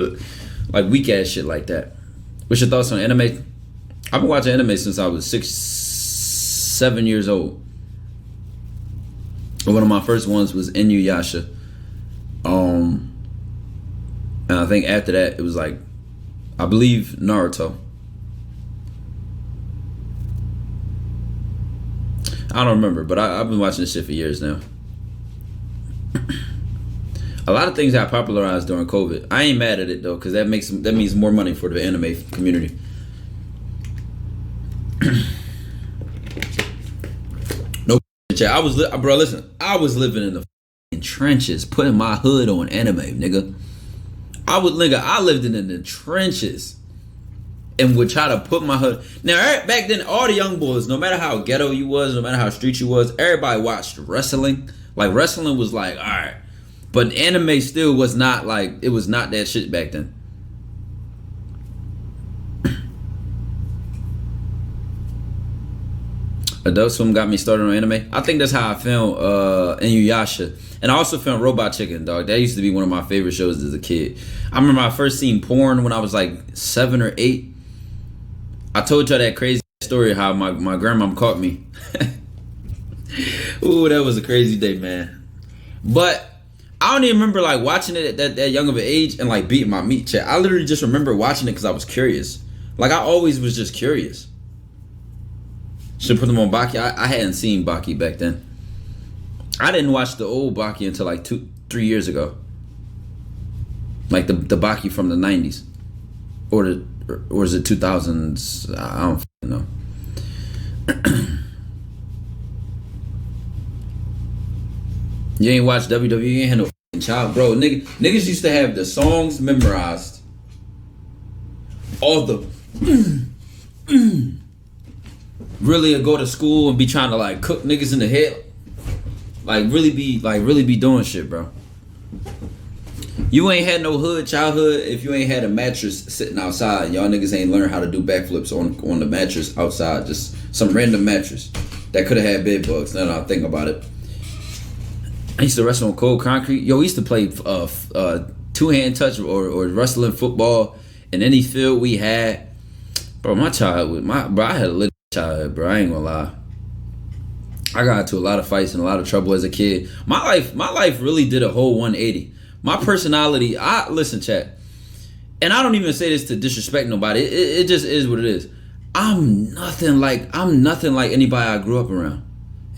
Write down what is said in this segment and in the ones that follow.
of like weak ass shit like that. What's your thoughts on anime? I've been watching anime since I was 6, 7 years old. One of my first ones was Inuyasha. And I think after that it was like, I believe Naruto. I don't remember, but I've been watching this shit for years now. A lot of things got popularized during COVID. I ain't mad at it though, because that means more money for the anime community. No chat. I was living in the trenches, putting my hood on anime, nigga. I lived in the trenches and would try to put my hood. Now, back then, all the young boys, no matter how ghetto you was, no matter how street you was, everybody watched wrestling. Like, wrestling was like, all right. But anime still was not like, it was not that shit back then. Adult Swim got me started on anime. I think that's how I found Inuyasha. And I also found Robot Chicken, dog. That used to be one of my favorite shows as a kid. I remember I first seen porn when I was like 7 or 8. I told y'all that crazy story how my grandmom caught me. Ooh, that was a crazy day, man. But I don't even remember like watching it at that young of an age and like beating my meat chat. I literally just remember watching it because I was curious. Like I always was just curious. Should put them on Baki. I hadn't seen Baki back then. I didn't watch the old Baki until like 2-3 years ago. Like the Baki from the 90s. Or is it 2000s? I don't know. You ain't watched WWE, you ain't had no child. Bro, niggas used to have the songs memorized. All the really go to school and be trying to like cook niggas in the head. Really be doing shit, bro. You ain't had no hood childhood if you ain't had a mattress sitting outside. Y'all niggas ain't learned how to do backflips on the mattress outside. Just some random mattress that could have had bed bugs. Now that I think about it. I used to wrestle on cold concrete. Yo, we used to play two-hand touch or wrestling football in any field we had. Bro, my childhood, I had a little childhood, bro. I ain't gonna lie. I got into a lot of fights and a lot of trouble as a kid. My life really did a whole 180. My personality, listen, chat, and I don't even say this to disrespect nobody. It just is what it is. I'm nothing like anybody I grew up around,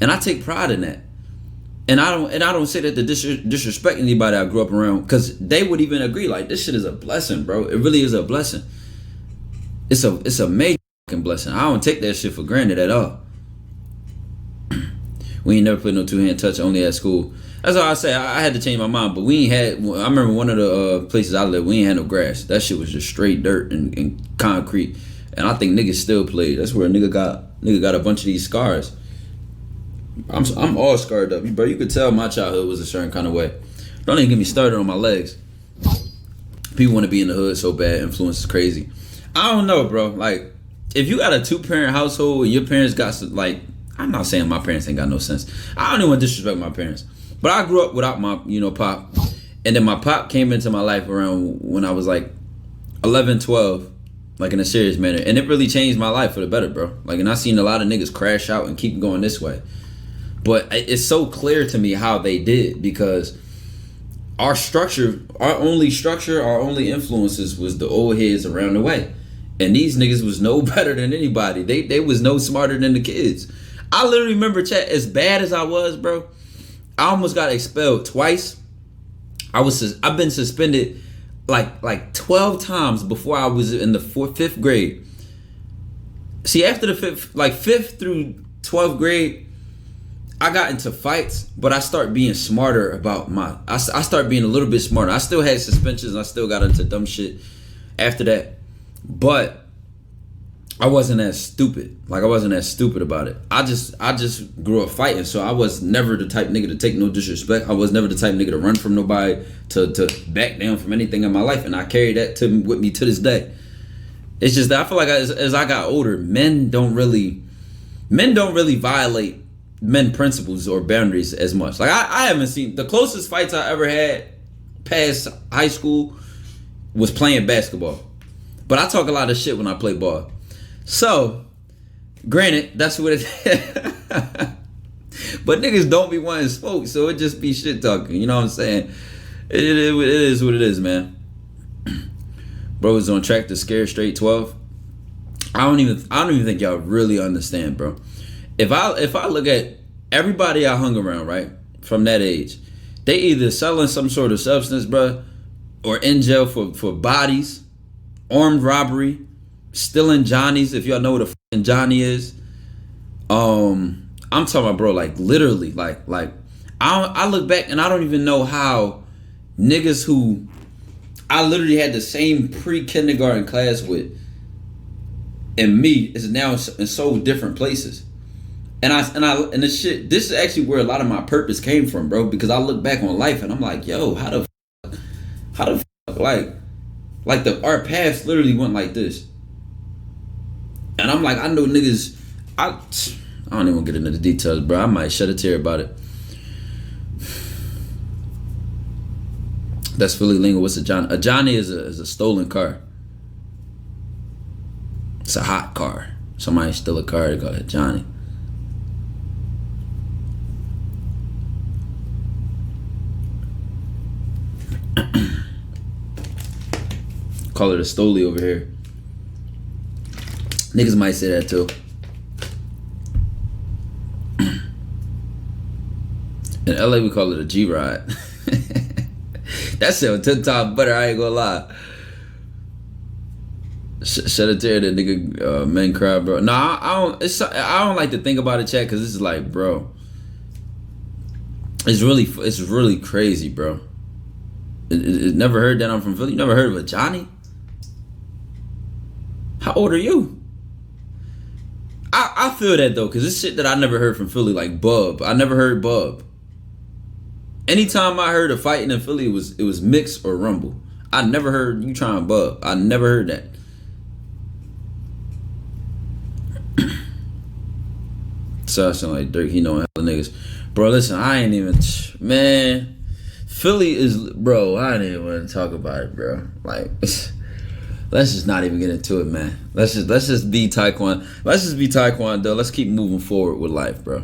and I take pride in that. And I don't say that to disrespect anybody I grew up around, because they would even agree. Like, this shit is a blessing, bro. It really is a blessing. It's a major fucking blessing. I don't take that shit for granted at all. We ain't never put no two-hand touch, only at school. That's all I say. I had to change my mind, but we ain't had. I remember one of the places I lived, we ain't had no grass. That shit was just straight dirt and concrete. And I think niggas still played. That's where a nigga got a bunch of these scars. I'm all scarred up, bro. You could tell my childhood was a certain kind of way. Don't even get me started on my legs. People want to be in the hood so bad. Influence is crazy. I don't know, bro. Like, if you got a 2-parent household and your parents got some, like, I'm not saying my parents ain't got no sense. I don't even want to disrespect my parents. But I grew up without my, pop. And then my pop came into my life around when I was like 11, 12, like in a serious manner. And it really changed my life for the better, bro. Like, and I seen a lot of niggas crash out and keep going this way. But it's so clear to me how they did, because our only influences was the old heads around the way. And these niggas was no better than anybody. They was no smarter than the kids. I literally remember, chat, as bad as I was, bro, I almost got expelled twice. I've been suspended like 12 times before I was in the 5th grade. See, after the 5th through 12th grade, I got into fights, but I start being smarter about I start being a little bit smarter. I still had suspensions, and I still got into dumb shit after that. But I wasn't as stupid. Like, I wasn't as stupid about it. I just grew up fighting, so I was never the type nigga to take no disrespect. I was never the type nigga to run from nobody, to back down from anything in my life, and I carry that with me to this day. It's just that I feel like as I got older, men don't really violate men principles or boundaries as much. Like, I haven't seen, the closest fights I ever had past high school was playing basketball. But I talk a lot of shit when I play ball. So, granted, that's what it but niggas don't be wanting smoke, so it just be shit talking. You know what I'm saying? It is what it is, man. Bro is on track to scare straight 12. I don't even think y'all really understand, bro. If I look at everybody I hung around, right, from that age, they either selling some sort of substance, bro, or in jail for bodies, armed robbery, stealing Johnnies, if y'all know what a fucking Johnny is. I'm talking about, bro, like literally, like I look back and I don't even know how niggas who I literally had the same pre-kindergarten class with and me is now in so different places. And this shit, this is actually where a lot of my purpose came from, bro, because I look back on life and I'm like, yo, how the fuck, like our paths literally went like this. And I'm like, I know niggas, I don't even want to get into the details, bro. I might shed a tear about it. That's Philly lingo. What's a Johnny? A Johnny is a stolen car. It's a hot car. Somebody steal a car, they call it Johnny. Call it a stoli over here. Niggas might say that too. In LA we call it a G-Ride. That shit on TikTok butter, I ain't gonna lie. Shed a tear, that nigga men cry, bro. Nah, I don't like to think about it, chat, cause this is like, bro, it's really crazy, bro. It never heard that I'm from Philly. You never heard of a Johnny? How old are you? I feel that though, cause this shit that I never heard from Philly, like Bub. I never heard Bub. Anytime I heard a fighting in Philly, it was mixed or rumble. I never heard you trying Bub. I never heard that. So I sound like Dirk, he know hella niggas. Bro, listen, I ain't even, man, Philly is, bro, I ain't even want to talk about it, bro. Like, let's just not even get into it, man. Let's just be Taekwondo. Let's just be Taekwondo. Let's keep moving forward with life, bro.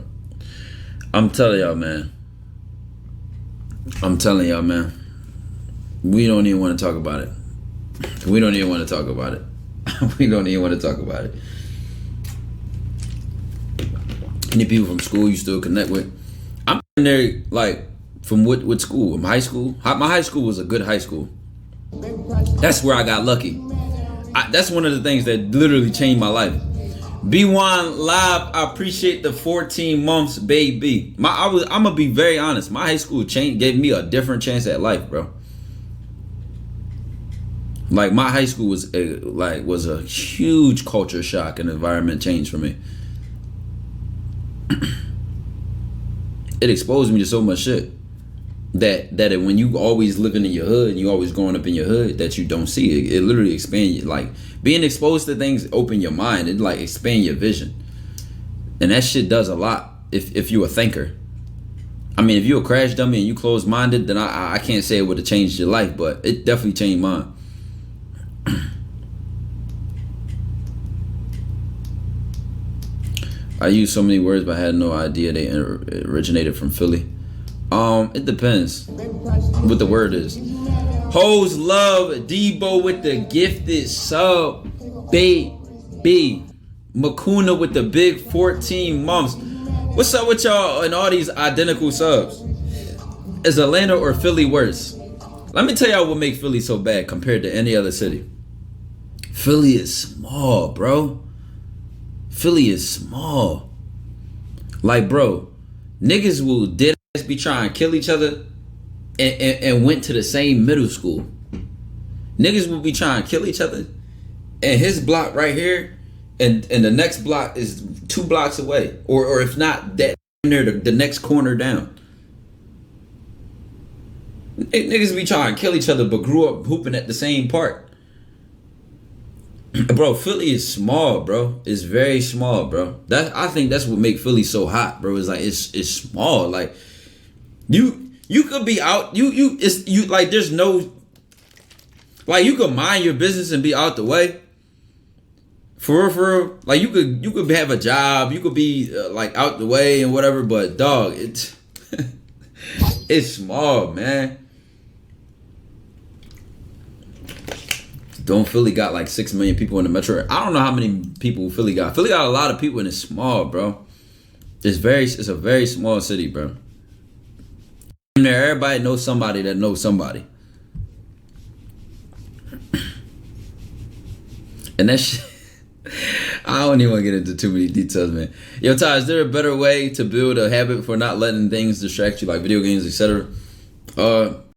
I'm telling y'all, man. We don't even want to talk about it. We don't even want to talk about it. Any people from school you still connect with? I'm in there, like, from what school? From high school? My high school was a good high school. That's where I got lucky. That's one of the things that literally changed my life. B1 Live, I appreciate the 14 months, baby. I'm gonna be very honest. My high school gave me a different chance at life, bro. Like, my high school was a huge culture shock and environment change for me. It exposed me to so much shit that when you always living in your hood and you always growing up in your hood, that you don't see it literally expand you. Like, being exposed to things open your mind. It like expand your vision, and that shit does a lot if you a thinker. I mean, if you a crash dummy and you closed minded, then I can't say it would have changed your life, but it definitely changed mine. I use so many words, but I had no idea they originated from Philly. It depends what the word is. Hoes love Debo with the gifted sub. Baby. Makuna with the big 14 months. What's up with y'all and all these identical subs? Is Atlanta or Philly worse? Let me tell y'all what makes Philly so bad compared to any other city. Philly is small, bro. Philly is small. Like, bro, niggas will dead ass be trying to kill each other and went to the same middle school. Niggas will be trying to kill each other, and his block right here and the next block is 2 blocks away, or if not that near the next corner down. Niggas be trying to kill each other but grew up hooping at the same park. Bro, Philly is small, bro. It's very small, bro. I think that's what make Philly so hot, bro. It's like it's small. Like, you could be out. You like there's no, Like you could mind your business and be out the way. For real, for real. Like you could have a job, you could be like out the way and whatever. But dog, it's it's small, man. Don't Philly got like 6 million people in the metro? I don't know how many people Philly got. Philly got a lot of people and it's small, bro. It's a very small city, bro. And there, everybody knows somebody that knows somebody. And that shit, I don't even want to get into too many details, man. Yo, Ty, is there a better way to build a habit for not letting things distract you, like video games, etc.?